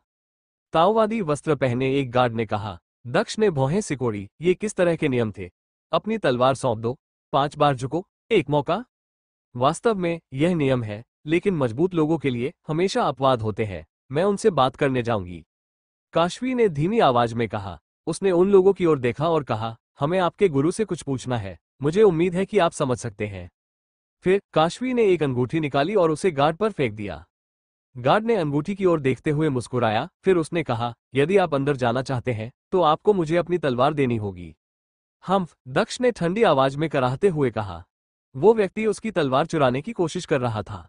ताओवादी वस्त्र पहने एक गार्ड ने कहा। दक्ष ने भौहें सिकोड़ी। ये किस तरह के नियम थे? अपनी तलवार सौंप दो, 5 बार झुको, एक मौका। वास्तव में यह नियम है, लेकिन मजबूत लोगों के लिए हमेशा अपवाद होते हैं। मैं उनसे बात करने जाऊंगी, काशवी ने धीमी आवाज में कहा। उसने उन लोगों की ओर देखा और कहा, हमें आपके गुरु से कुछ पूछना है। मुझे उम्मीद है कि आप समझ सकते हैं। फिर काशवी ने एक अंगूठी निकाली और उसे गार्ड पर फेंक दिया। गार्ड ने अंगूठी की ओर देखते हुए मुस्कुराया। फिर उसने कहा, यदि आप अंदर जाना चाहते हैं तो आपको मुझे अपनी तलवार देनी होगी। दक्ष ने ठंडी आवाज में कराहते हुए कहा। वो व्यक्ति उसकी तलवार चुराने की कोशिश कर रहा था।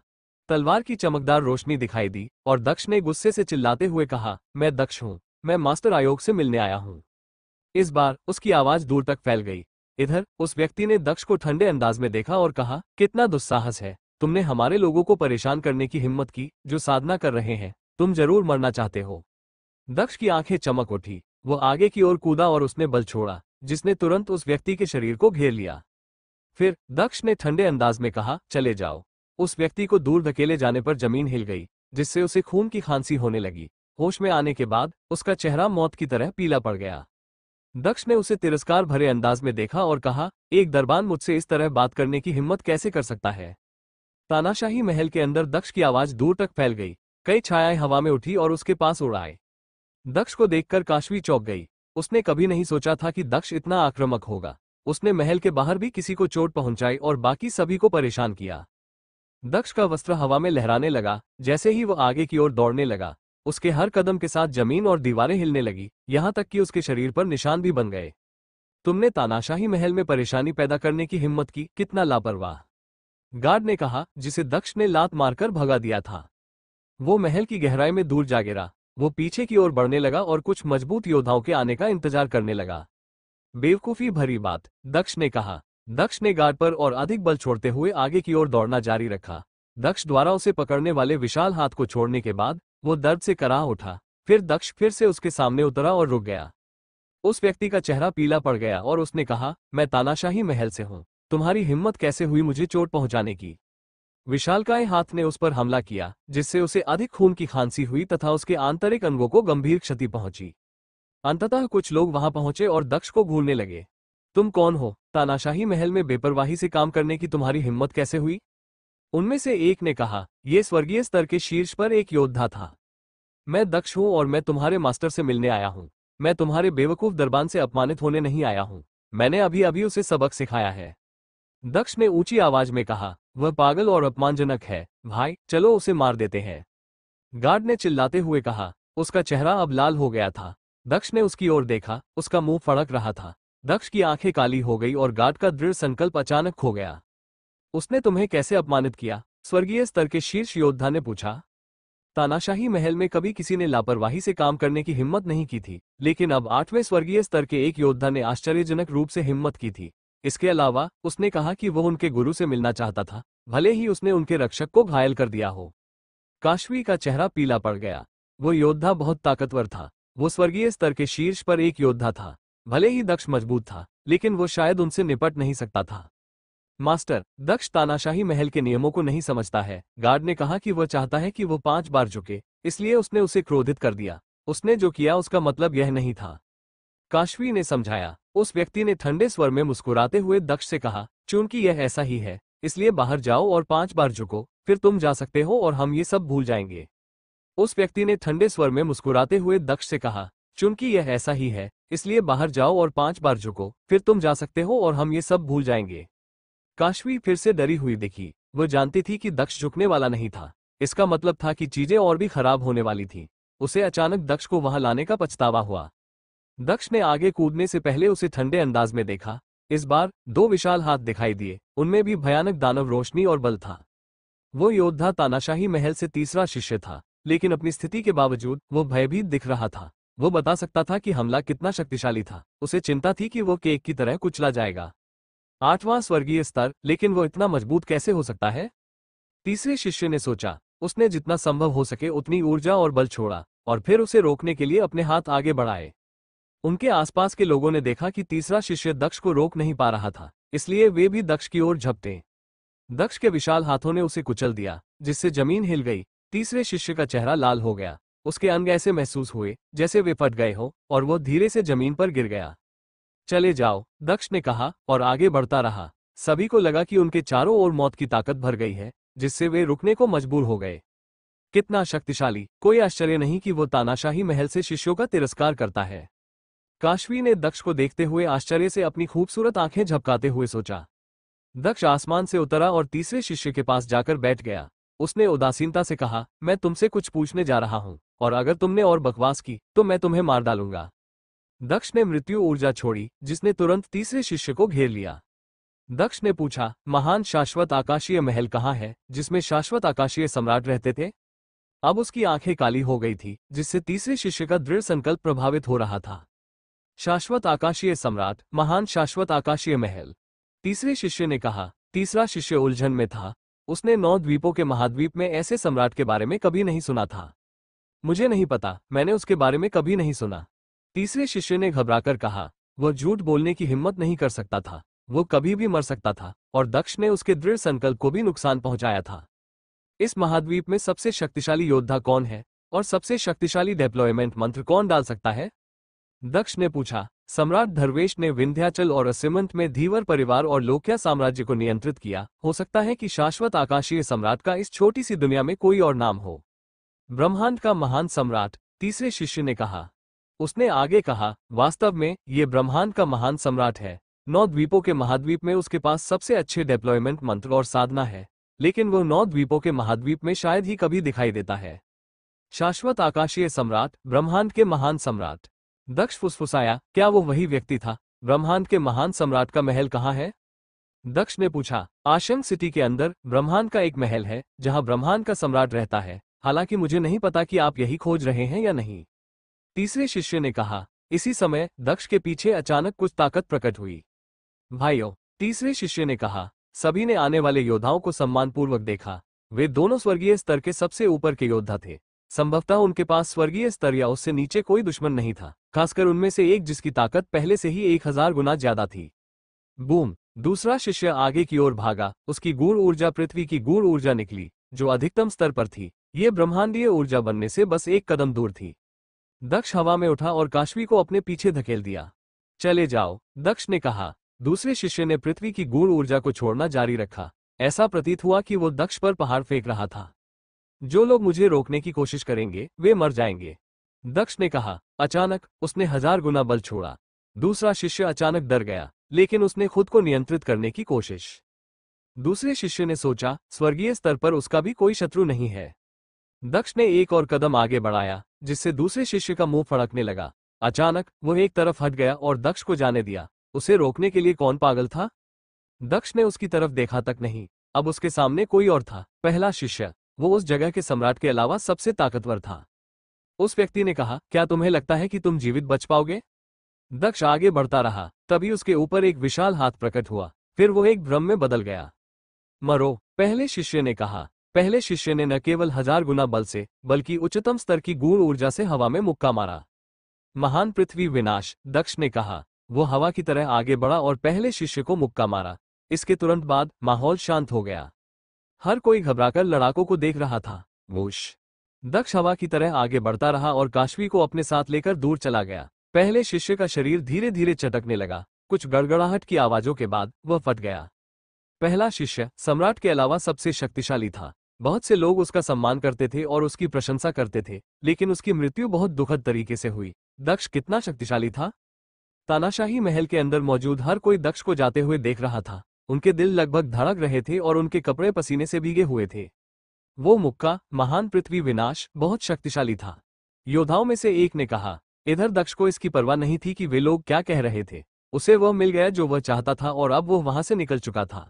तलवार की चमकदार रोशनी दिखाई दी और दक्ष ने गुस्से से चिल्लाते हुए कहा, मैं दक्ष हूं, मैं मास्टर आयोग से मिलने आया हूं। इस बार उसकी आवाज दूर तक फैल गई। इधर उस व्यक्ति ने दक्ष को ठंडे अंदाज में देखा और कहा, कितना दुस्साहस है। तुमने हमारे लोगों को परेशान करने की हिम्मत की, जो साधना कर रहे हैं। तुम जरूर मरना चाहते हो। दक्ष की आंखें चमक उठी। वो आगे की ओर कूदा और उसने बल छोड़ा, जिसने तुरंत उस व्यक्ति के शरीर को घेर लिया। फिर दक्ष ने ठंडे अंदाज में कहा, चले जाओ। उस व्यक्ति को दूर धकेले जाने पर जमीन हिल गई, जिससे उसे खून की खांसी होने लगी। होश में आने के बाद उसका चेहरा मौत की तरह पीला पड़ गया। दक्ष ने उसे तिरस्कार भरे अंदाज में देखा और कहा, एक दरबान मुझसे इस तरह बात करने की हिम्मत कैसे कर सकता है? तानाशाही महल के अंदर दक्ष की आवाज दूर तक फैल गई। कई छायाएं हवा में उठी और उसके पास उड़ आए। दक्ष को देखकर काशवी चौंक गई। उसने कभी नहीं सोचा था कि दक्ष इतना आक्रामक होगा। उसने महल के बाहर भी किसी को चोट पहुंचाई और बाकी सभी को परेशान किया। दक्ष का वस्त्र हवा में लहराने लगा। जैसे ही वो आगे की ओर दौड़ने लगा, उसके हर कदम के साथ जमीन और दीवारें हिलने लगी, यहां तक कि उसके शरीर पर निशान भी बन गए। तुमने तानाशाही महल में परेशानी पैदा करने की हिम्मत की, कितना लापरवाह! गार्ड ने कहा, जिसे दक्ष ने लात मारकर भगा दिया था। वो महल की गहराई में दूर जा गिरा। वो पीछे की ओर बढ़ने लगा और कुछ मजबूत योद्धाओं के आने का इंतजार करने लगा। बेवकूफी भरी बात, दक्ष ने कहा। दक्ष ने गार्ड पर और अधिक बल छोड़ते हुए आगे की ओर दौड़ना जारी रखा। दक्ष द्वारा उसे पकड़ने वाले विशाल हाथ को छोड़ने के बाद वो दर्द से कराह उठा। फिर दक्ष फिर से उसके सामने उतरा और रुक गया। उस व्यक्ति का चेहरा पीला पड़ गया और उसने कहा, मैं तानाशाही महल से हूं। तुम्हारी हिम्मत कैसे हुई मुझे चोट पहुंचाने की? विशालकाय हाथ ने उस पर हमला किया, जिससे उसे अधिक खून की खांसी हुई तथा उसके आंतरिक अंगों को गंभीर क्षति पहुंची। अंततः कुछ लोग वहां पहुंचे और दक्ष को घूरने लगे। तुम कौन हो? तानाशाही महल में बेपरवाही से काम करने की तुम्हारी हिम्मत कैसे हुई? उनमें से एक ने कहा। यह स्वर्गीय स्तर के शीर्ष पर एक योद्धा था। मैं दक्ष हूं और मैं तुम्हारे मास्टर से मिलने आया हूं। मैं तुम्हारे बेवकूफ दरबान से अपमानित होने नहीं आया हूं। मैंने अभी अभी उसे सबक सिखाया है। दक्ष ने ऊंची आवाज में कहा, वह पागल और अपमानजनक है। भाई चलो उसे मार देते हैं। गार्ड ने चिल्लाते हुए कहा। उसका चेहरा अब लाल हो गया था। दक्ष ने उसकी ओर देखा। उसका मुंह फड़क रहा था। दक्ष की आंखें काली हो गई और गार्ड का दृढ़ संकल्प अचानक खो गया। उसने तुम्हें कैसे अपमानित किया? स्वर्गीय स्तर के शीर्ष योद्धा ने पूछा। तानाशाही महल में कभी किसी ने लापरवाही से काम करने की हिम्मत नहीं की थी, लेकिन अब 8वें स्वर्गीय स्तर के एक योद्धा ने आश्चर्यजनक रूप से हिम्मत की थी। इसके अलावा उसने कहा कि वो उनके गुरु से मिलना चाहता था, भले ही उसने उनके रक्षक को घायल कर दिया हो। काशवी का चेहरा पीला पड़ गया। वो योद्धा बहुत ताकतवर था। वो स्वर्गीय स्तर के शीर्ष पर एक योद्धा था। भले ही दक्ष मजबूत था, लेकिन वो शायद उनसे निपट नहीं सकता था। मास्टर, दक्ष तानाशाही महल के नियमों को नहीं समझता है। गार्ड ने कहा कि वह चाहता है कि वो 5 बार झुके, इसलिए उसने उसे क्रोधित कर दिया। उसने जो किया उसका मतलब यह नहीं था। काशवी ने समझाया। उस व्यक्ति ने ठंडे स्वर में मुस्कुराते हुए दक्ष से कहा, चूंकि यह ऐसा ही है, इसलिए बाहर जाओ और 5 बार झुको, फिर तुम जा सकते हो और हम ये सब भूल जाएंगे। उस व्यक्ति ने ठंडे स्वर में मुस्कुराते हुए दक्ष से कहा, चूंकि यह ऐसा ही है, इसलिए बाहर जाओ और 5 बार झुको, फिर तुम जा सकते हो और हम ये सब भूल जाएंगे। काशवी फिर से डरी हुई दिखी। वो जानती थी कि दक्ष झुकने वाला नहीं था। इसका मतलब था कि चीजें और भी खराब होने वाली थी। उसे अचानक दक्ष को वहां लाने का पछतावा हुआ। दक्ष ने आगे कूदने से पहले उसे ठंडे अंदाज में देखा। इस बार 2 विशाल हाथ दिखाई दिए, उनमें भी भयानक दानव रोशनी और बल था। वो योद्धा तानाशाही महल से तीसरा शिष्य था, लेकिन अपनी स्थिति के बावजूद वो भयभीत दिख रहा था। वो बता सकता था कि हमला कितना शक्तिशाली था। उसे चिंता थी कि वो केक की तरह कुचला जाएगा। 8वां स्वर्गीय स्तर, लेकिन वो इतना मजबूत कैसे हो सकता है? तीसरे शिष्य ने सोचा। उसने जितना संभव हो सके उतनी ऊर्जा और बल छोड़ा, और फिर उसे रोकने के लिए अपने हाथ आगे बढ़ाए। उनके आसपास के लोगों ने देखा कि तीसरा शिष्य दक्ष को रोक नहीं पा रहा था, इसलिए वे भी दक्ष की ओर झपटे। दक्ष के विशाल हाथों ने उसे कुचल दिया, जिससे जमीन हिल गई। तीसरे शिष्य का चेहरा लाल हो गया। उसके अंग ऐसे महसूस हुए जैसे वे फट गए हो, और वो धीरे से जमीन पर गिर गया। चले जाओ, दक्ष ने कहा और आगे बढ़ता रहा। सभी को लगा कि उनके चारों ओर मौत की ताकत भर गई है, जिससे वे रुकने को मजबूर हो गए। कितना शक्तिशाली! कोई आश्चर्य नहीं कि वो तानाशाही महल से शिष्यों का तिरस्कार करता है। काशवी ने दक्ष को देखते हुए आश्चर्य से अपनी खूबसूरत आंखें झपकाते हुए सोचा। दक्ष आसमान से उतरा और तीसरे शिष्य के पास जाकर बैठ गया। उसने उदासीनता से कहा, मैं तुमसे कुछ पूछने जा रहा हूं, और अगर तुमने और बकवास की तो मैं तुम्हें मार डालूंगा। दक्ष ने मृत्यु ऊर्जा छोड़ी, जिसने तुरंत तीसरे शिष्य को घेर लिया। दक्ष ने पूछा, महान शाश्वत आकाशीय महल कहाँ है, जिसमें शाश्वत आकाशीय सम्राट रहते थे? अब उसकी आंखें काली हो गई थी, जिससे तीसरे शिष्य का दृढ़ संकल्प प्रभावित हो रहा था। शाश्वत आकाशीय सम्राट, महान शाश्वत आकाशीय महल। तीसरे शिष्य ने कहा। तीसरा शिष्य उलझन में था। उसने 9 द्वीपों के महाद्वीप में ऐसे सम्राट के बारे में कभी नहीं सुना था। मुझे नहीं पता, मैंने उसके बारे में कभी नहीं सुना। तीसरे शिष्य ने घबराकर कहा। वह झूठ बोलने की हिम्मत नहीं कर सकता था। वो कभी भी मर सकता था, और दक्ष ने उसके दृढ़ संकल्प को भी नुकसान पहुंचाया था। इस महाद्वीप में सबसे शक्तिशाली योद्धा कौन है, और सबसे शक्तिशाली डिप्लॉयमेंट मंत्र कौन डाल सकता है? दक्ष ने पूछा। सम्राट धर्वेश ने विंध्याचल और असिमंत में धीवर परिवार और लोक्या साम्राज्य को नियंत्रित किया। हो सकता है कि शाश्वत आकाशीय सम्राट का इस छोटी सी दुनिया में कोई और नाम हो। ब्रह्मांड का महान सम्राट, तीसरे शिष्य ने कहा। उसने आगे कहा, वास्तव में ये ब्रह्मांड का महान सम्राट है। 9 द्वीपों के महाद्वीप में उसके पास सबसे अच्छे डिप्लॉयमेंट मंत्र और साधना है, लेकिन वो 9 द्वीपों के महाद्वीप में शायद ही कभी दिखाई देता है। शाश्वत आकाशीय सम्राट, ब्रह्मांड के महान सम्राट। दक्ष फुसफुसाया, क्या वो वही व्यक्ति था? ब्रह्मांड के महान सम्राट का महल कहाँ है? दक्ष ने पूछा। आशंक सिटी के अंदर ब्रह्मांड का एक महल है, जहां ब्रह्मांड का सम्राट रहता है। हालांकि मुझे नहीं पता कि आप यही खोज रहे हैं या नहीं। तीसरे शिष्य ने कहा। इसी समय दक्ष के पीछे अचानक कुछ ताकत प्रकट हुई। भाइयों, तीसरे शिष्य ने कहा। सभी ने आने वाले योद्धाओं को सम्मानपूर्वक देखा। वे दोनों स्वर्गीय स्तर के सबसे ऊपर के योद्धा थे। संभवतः उनके पास स्वर्गीय स्तर या उससे नीचे कोई दुश्मन नहीं था, खासकर उनमें से एक जिसकी ताकत पहले से ही 1000 गुना ज्यादा थी। बूम! दूसरा शिष्य आगे की ओर भागा। उसकी गूढ़ ऊर्जा पृथ्वी की गूढ़ ऊर्जा निकली, जो अधिकतम स्तर पर थी। ये ब्रह्मांडीय ऊर्जा बनने से बस एक कदम दूर थी। दक्ष हवा में उठा और काशवी को अपने पीछे धकेल दिया। चले जाओ, दक्ष ने कहा। दूसरे शिष्य ने पृथ्वी की गूढ़ ऊर्जा को छोड़ना जारी रखा। ऐसा प्रतीत हुआ कि वो दक्ष पर पहाड़ फेंक रहा था। जो लोग मुझे रोकने की कोशिश करेंगे वे मर जाएंगे, दक्ष ने कहा। अचानक उसने 1000 गुना बल छोड़ा। दूसरा शिष्य अचानक डर गया, लेकिन उसने खुद को नियंत्रित करने की कोशिश। दूसरे शिष्य ने सोचा, स्वर्गीय स्तर पर उसका भी कोई शत्रु नहीं है। दक्ष ने एक और कदम आगे बढ़ाया, जिससे दूसरे शिष्य का मुंह फड़कने लगा। अचानक वो एक तरफ हट गया और दक्ष को जाने दिया। उसे रोकने के लिए कौन पागल था? दक्ष ने उसकी तरफ देखा तक नहीं। अब उसके सामने कोई और था, पहला शिष्य। वो उस जगह के सम्राट के अलावा सबसे ताकतवर था। उस व्यक्ति ने कहा, क्या तुम्हें लगता है कि तुम जीवित बच पाओगे? दक्ष आगे बढ़ता रहा। तभी उसके ऊपर एक विशाल हाथ प्रकट हुआ। फिर वो एक भ्रम में बदल गया। मरो, पहले शिष्य ने कहा। पहले शिष्य ने न केवल 1000 गुना बल से, बल्कि उच्चतम स्तर की गूढ़ ऊर्जा से हवा में मुक्का मारा। महान पृथ्वी विनाश, दक्ष ने कहा। वो हवा की तरह आगे बढ़ा और पहले शिष्य को मुक्का मारा। इसके तुरंत बाद माहौल शांत हो गया। हर कोई घबराकर लड़ाकों को देख रहा था। वूश! दक्ष हवा की तरह आगे बढ़ता रहा और काशवी को अपने साथ लेकर दूर चला गया। पहले शिष्य का शरीर धीरे धीरे चटकने लगा। कुछ गड़गड़ाहट की आवाजों के बाद वह फट गया। पहला शिष्य सम्राट के अलावा सबसे शक्तिशाली था। बहुत से लोग उसका सम्मान करते थे और उसकी प्रशंसा करते थे, लेकिन उसकी मृत्यु बहुत दुखद तरीके से हुई। दक्ष कितना शक्तिशाली था? तानाशाही महल के अंदर मौजूद हर कोई दक्ष को जाते हुए देख रहा था। उनके दिल लगभग धड़क रहे थे और उनके कपड़े पसीने से भीगे हुए थे। वो मुक्का, महान पृथ्वी विनाश, बहुत शक्तिशाली था। योद्धाओं में से एक ने कहा। इधर दक्ष को इसकी परवाह नहीं थी कि वे लोग क्या कह रहे थे। उसे वह मिल गया जो वह चाहता था और अब वो वहां से निकल चुका था।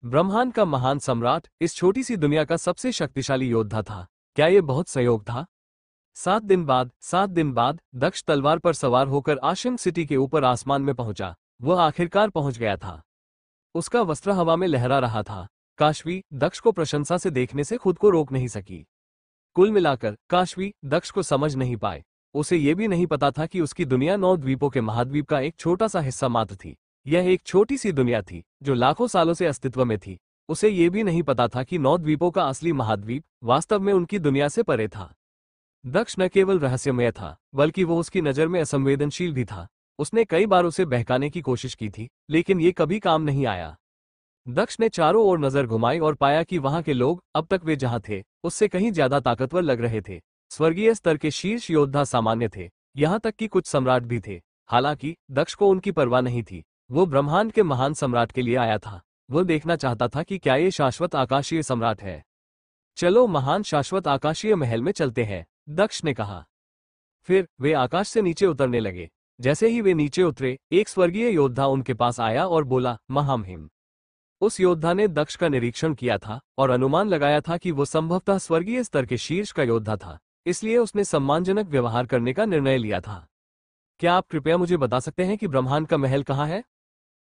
ब्रह्मांड का महान सम्राट इस छोटी सी दुनिया का सबसे शक्तिशाली योद्धा था। क्या ये बहुत संयोग था? 7 दिन बाद दक्ष तलवार पर सवार होकर आश्रम सिटी के ऊपर आसमान में पहुंचा। वह आखिरकार पहुंच गया था। उसका वस्त्र हवा में लहरा रहा था। काशवी दक्ष को प्रशंसा से देखने से खुद को रोक नहीं सकी। कुल मिलाकर काशवी दक्ष को समझ नहीं पाए। उसे ये भी नहीं पता था कि उसकी दुनिया 9 द्वीपों के महाद्वीप का एक छोटा सा हिस्सा मात्र थी। यह एक छोटी सी दुनिया थी जो लाखों सालों से अस्तित्व में थी। उसे ये भी नहीं पता था कि 9 द्वीपों का असली महाद्वीप वास्तव में उनकी दुनिया से परे था। दक्ष न केवल रहस्यमय था, बल्कि वो उसकी नज़र में असंवेदनशील भी था। उसने कई बार उसे बहकाने की कोशिश की थी, लेकिन ये कभी काम नहीं आया। दक्ष ने चारों ओर नजर घुमाई और पाया कि वहां के लोग, अब तक वे जहां थे उससे कहीं ज्यादा ताकतवर लग रहे थे। स्वर्गीय स्तर के शीर्ष योद्धा सामान्य थे, यहां तक कि कुछ सम्राट भी थे। हालांकि दक्ष को उनकी परवाह नहीं थी। वो ब्रह्मांड के महान सम्राट के लिए आया था। वो देखना चाहता था कि क्या ये शाश्वत आकाशीय सम्राट है। चलो महान शाश्वत आकाशीय महल में चलते हैं, दक्ष ने कहा। फिर वे आकाश से नीचे उतरने लगे। जैसे ही वे नीचे उतरे, एक स्वर्गीय योद्धा उनके पास आया और बोला, महामहिम। उस योद्धा ने दक्ष का निरीक्षण किया था और अनुमान लगाया था कि वो संभवतः स्वर्गीय स्तर के शीर्ष का योद्धा था, इसलिए उसने सम्मानजनक व्यवहार करने का निर्णय लिया था। क्या आप कृपया मुझे बता सकते हैं कि ब्रह्मांड का महल कहाँ है?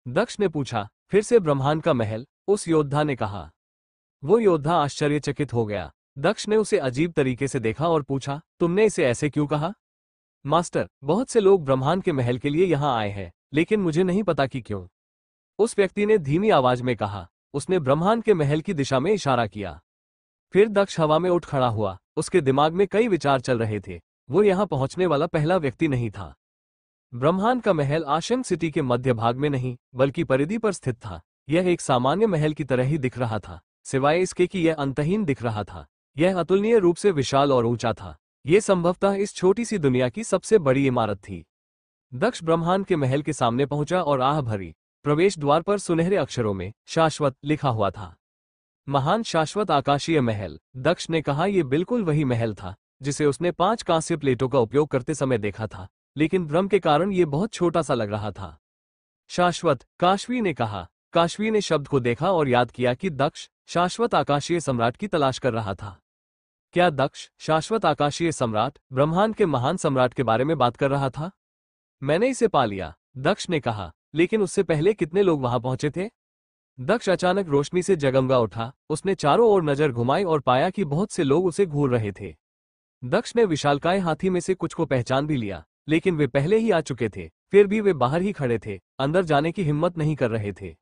दक्ष ने पूछा। फिर से ब्रह्मांड का महल, उस योद्धा ने कहा। वो योद्धा आश्चर्यचकित हो गया। दक्ष ने उसे अजीब तरीके से देखा और पूछा, तुमने इसे ऐसे क्यों कहा? मास्टर, बहुत से लोग ब्रह्मांड के महल के लिए यहाँ आए हैं, लेकिन मुझे नहीं पता कि क्यों। उस व्यक्ति ने धीमी आवाज में कहा। उसने ब्रह्मांड के महल की दिशा में इशारा किया। फिर दक्ष हवा में उठ खड़ा हुआ। उसके दिमाग में कई विचार चल रहे थे। वो यहाँ पहुंचने वाला पहला व्यक्ति नहीं था। ब्रह्मांड का महल आश्रम सिटी के मध्य भाग में नहीं, बल्कि परिधि पर स्थित था। यह एक सामान्य महल की तरह ही दिख रहा था, सिवाय इसके कि यह अंतहीन दिख रहा था। यह अतुलनीय रूप से विशाल और ऊंचा था। यह संभवतः इस छोटी सी दुनिया की सबसे बड़ी इमारत थी। दक्ष ब्रह्मांड के महल के सामने पहुंचा और आह भरी। प्रवेश द्वार पर सुनहरे अक्षरों में शाश्वत लिखा हुआ था। महान शाश्वत आकाशीय महल, दक्ष ने कहा। यह बिल्कुल वही महल था जिसे उसने 5 कांस्य प्लेटों का उपयोग करते समय देखा था, लेकिन भ्रम के कारण यह बहुत छोटा सा लग रहा था। शाश्वत, काशवी ने कहा। काशवी ने शब्द को देखा और याद किया कि दक्ष शाश्वत आकाशीय सम्राट की तलाश कर रहा था। क्या दक्ष शाश्वत आकाशीय सम्राट, ब्रह्मांड के महान सम्राट के बारे में बात कर रहा था? मैंने इसे पा लिया, दक्ष ने कहा। लेकिन उससे पहले कितने लोग वहां पहुंचे थे? दक्ष अचानक रोशनी से जगमगा उठा। उसने चारों ओर नजर घुमाई और पाया कि बहुत से लोग उसे घूर रहे थे। दक्ष ने विशालकाय हाथी में से कुछ को पहचान भी लिया, लेकिन वे पहले ही आ चुके थे। फिर भी वे बाहर ही खड़े थे, अंदर जाने की हिम्मत नहीं कर रहे थे।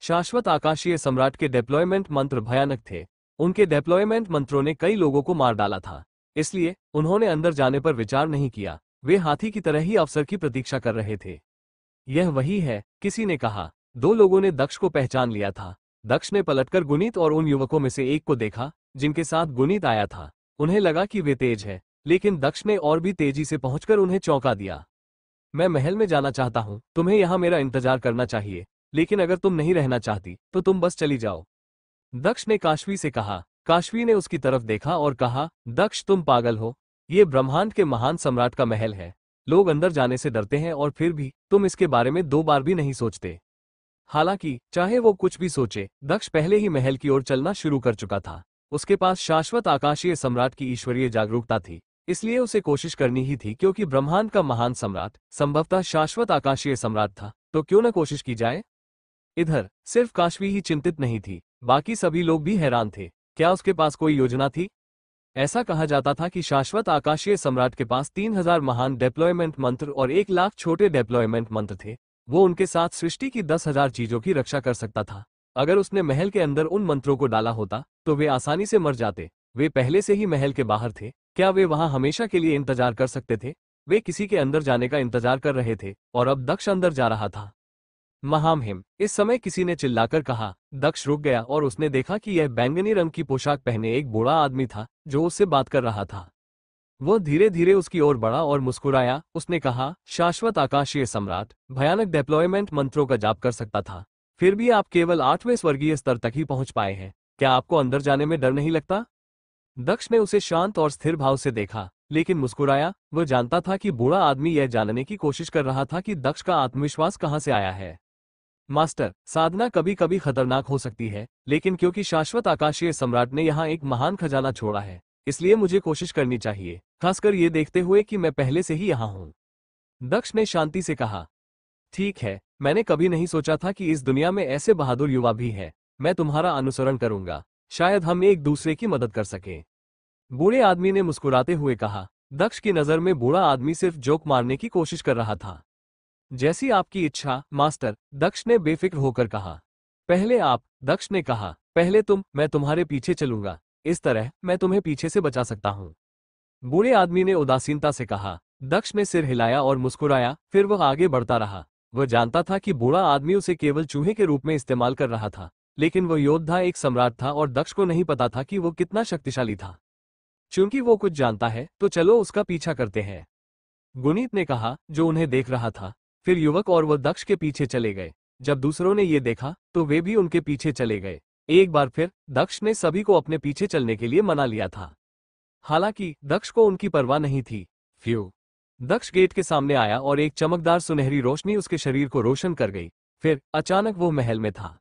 शाश्वत आकाशीय सम्राट के डिप्लॉयमेंट मंत्र भयानक थे। उनके डिप्लॉयमेंट मंत्रों ने कई लोगों को मार डाला था, इसलिए उन्होंने अंदर जाने पर विचार नहीं किया। वे हाथी की तरह ही अवसर की प्रतीक्षा कर रहे थे। यह वही है, किसी ने कहा। 2 लोगों ने दक्ष को पहचान लिया था। दक्ष ने पलटकर गुनीत और उन युवकों में से एक को देखा जिनके साथ गुनीत आया था। उन्हें लगा कि वे तेज है, लेकिन दक्ष ने और भी तेजी से पहुंचकर उन्हें चौंका दिया। मैं महल में जाना चाहता हूं, तुम्हें यहां मेरा इंतजार करना चाहिए, लेकिन अगर तुम नहीं रहना चाहती तो तुम बस चली जाओ, दक्ष ने काशवी से कहा। काशवी ने उसकी तरफ देखा और कहा, दक्ष तुम पागल हो, ये ब्रह्मांड के महान सम्राट का महल है। लोग अंदर जाने से डरते हैं और फिर भी तुम इसके बारे में 2 बार भी नहीं सोचते। हालांकि चाहे वो कुछ भी सोचे, दक्ष पहले ही महल की ओर चलना शुरू कर चुका था। उसके पास शाश्वत आकाशीय सम्राट की ईश्वरीय जागरूकता थी, इसलिए उसे कोशिश करनी ही थी, क्योंकि ब्रह्मांड का महान सम्राट संभवतः शाश्वत आकाशीय सम्राट था, तो क्यों न कोशिश की जाए। इधर सिर्फ काशवी ही चिंतित नहीं थी, बाकी सभी लोग भी हैरान थे। क्या उसके पास कोई योजना थी? ऐसा कहा जाता था कि शाश्वत आकाशीय सम्राट के पास 3000 महान डिप्लॉयमेंट मंत्र और 1 लाख छोटे डिप्लॉयमेंट मंत्र थे। वो उनके साथ सृष्टि की 10,000 चीजों की रक्षा कर सकता था। अगर उसने महल के अंदर उन मंत्रों को डाला होता तो वे आसानी से मर जाते। वे पहले से ही महल के बाहर थे। क्या वे वहां हमेशा के लिए इंतजार कर सकते थे? वे किसी के अंदर जाने का इंतजार कर रहे थे और अब दक्ष अंदर जा रहा था। महामहिम, इस समय किसी ने चिल्लाकर कहा। दक्ष रुक गया और उसने देखा कि यह बैंगनी रंग की पोशाक पहने एक बूढ़ा आदमी था जो उससे बात कर रहा था। वो धीरे धीरे उसकी ओर बढ़ा और मुस्कुराया। उसने कहा, शाश्वत आकाशीय सम्राट भयानक डिप्लॉयमेंट मंत्रों का जाप कर सकता था, फिर भी आप केवल 8वें स्वर्गीय स्तर तक ही पहुंच पाए हैं। क्या आपको अंदर जाने में डर नहीं लगता? दक्ष ने उसे शांत और स्थिर भाव से देखा, लेकिन मुस्कुराया। वह जानता था कि बूढ़ा आदमी यह जानने की कोशिश कर रहा था कि दक्ष का आत्मविश्वास कहां से आया है। मास्टर, साधना कभी कभी खतरनाक हो सकती है, लेकिन क्योंकि शाश्वत आकाशीय सम्राट ने यहाँ एक महान खजाना छोड़ा है, इसलिए मुझे कोशिश करनी चाहिए, खासकर ये देखते हुए कि मैं पहले से ही यहाँ हूँ। दक्ष ने शांति से कहा। ठीक है, मैंने कभी नहीं सोचा था कि इस दुनिया में ऐसे बहादुर युवा भी हैं। मैं तुम्हारा अनुसरण करूंगा, शायद हम एक दूसरे की मदद कर सकें। बूढ़े आदमी ने मुस्कुराते हुए कहा। दक्ष की नजर में बूढ़ा आदमी सिर्फ जोक मारने की कोशिश कर रहा था। जैसी आपकी इच्छा, मास्टर, दक्ष ने बेफिक्र होकर कहा। पहले आप, दक्ष ने कहा। पहले तुम, मैं तुम्हारे पीछे चलूंगा। इस तरह मैं तुम्हें पीछे से बचा सकता हूँ। बूढ़े आदमी ने उदासीनता से कहा। दक्ष ने सिर हिलाया और मुस्कुराया, फिर वह आगे बढ़ता रहा। वह जानता था कि बूढ़ा आदमी उसे केवल चूहे के रूप में इस्तेमाल कर रहा था, लेकिन वह योद्धा एक सम्राट था और दक्ष को नहीं पता था कि वो कितना शक्तिशाली था। चूंकि वो कुछ जानता है, तो चलो उसका पीछा करते हैं, गुनीत ने कहा, जो उन्हें देख रहा था। फिर युवक और वह दक्ष के पीछे चले गए। जब दूसरों ने ये देखा तो वे भी उनके पीछे चले गए। एक बार फिर दक्ष ने सभी को अपने पीछे चलने के लिए मना लिया था। हालांकि दक्ष को उनकी परवाह नहीं थी। फ्यू। दक्ष गेट के सामने आया और एक चमकदार सुनहरी रोशनी उसके शरीर को रोशन कर गई। फिर अचानक वो महल में था।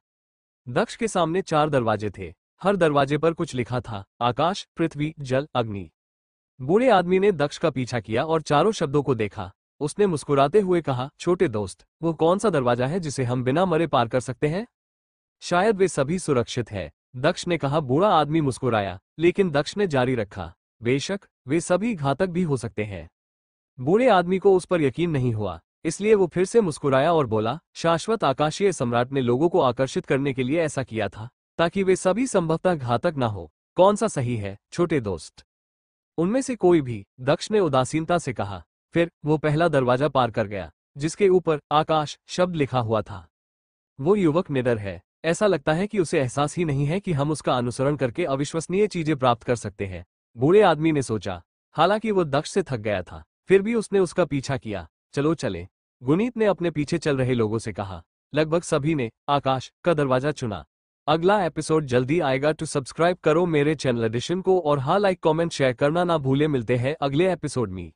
दक्ष के सामने 4 दरवाजे थे। हर दरवाजे पर कुछ लिखा था, आकाश, पृथ्वी, जल, अग्नि। बूढ़े आदमी ने दक्ष का पीछा किया और चारों शब्दों को देखा। उसने मुस्कुराते हुए कहा, छोटे दोस्त, वो कौन सा दरवाजा है जिसे हम बिना मरे पार कर सकते हैं? शायद वे सभी सुरक्षित है, दक्ष ने कहा। बूढ़ा आदमी मुस्कुराया, लेकिन दक्ष ने जारी रखा, बेशक वे सभी घातक भी हो सकते हैं। बूढ़े आदमी को उस पर यकीन नहीं हुआ, इसलिए वो फिर से मुस्कुराया और बोला, शाश्वत आकाशीय सम्राट ने लोगों को आकर्षित करने के लिए ऐसा किया था, ताकि वे सभी संभवतः घातक ना हो। कौन सा सही है, छोटे दोस्त? उनमें से कोई भी, दक्ष ने उदासीनता से कहा। फिर वो पहला दरवाजा पार कर गया, जिसके ऊपर आकाश शब्द लिखा हुआ था। वो युवक निडर है। ऐसा लगता है कि उसे एहसास ही नहीं है कि हम उसका अनुसरण करके अविश्वसनीय चीजें प्राप्त कर सकते हैं, बूढ़े आदमी ने सोचा। हालांकि वो दक्ष से थक गया था, फिर भी उसने उसका पीछा किया। चलो चले, गुनीत ने अपने पीछे चल रहे लोगों से कहा। लगभग सभी ने आकाश का दरवाजा चुना। अगला एपिसोड जल्दी आएगा। तो सब्सक्राइब करो मेरे चैनल एडिशन को और हाँ, लाइक, कमेंट, शेयर करना ना भूले। मिलते हैं अगले एपिसोड में।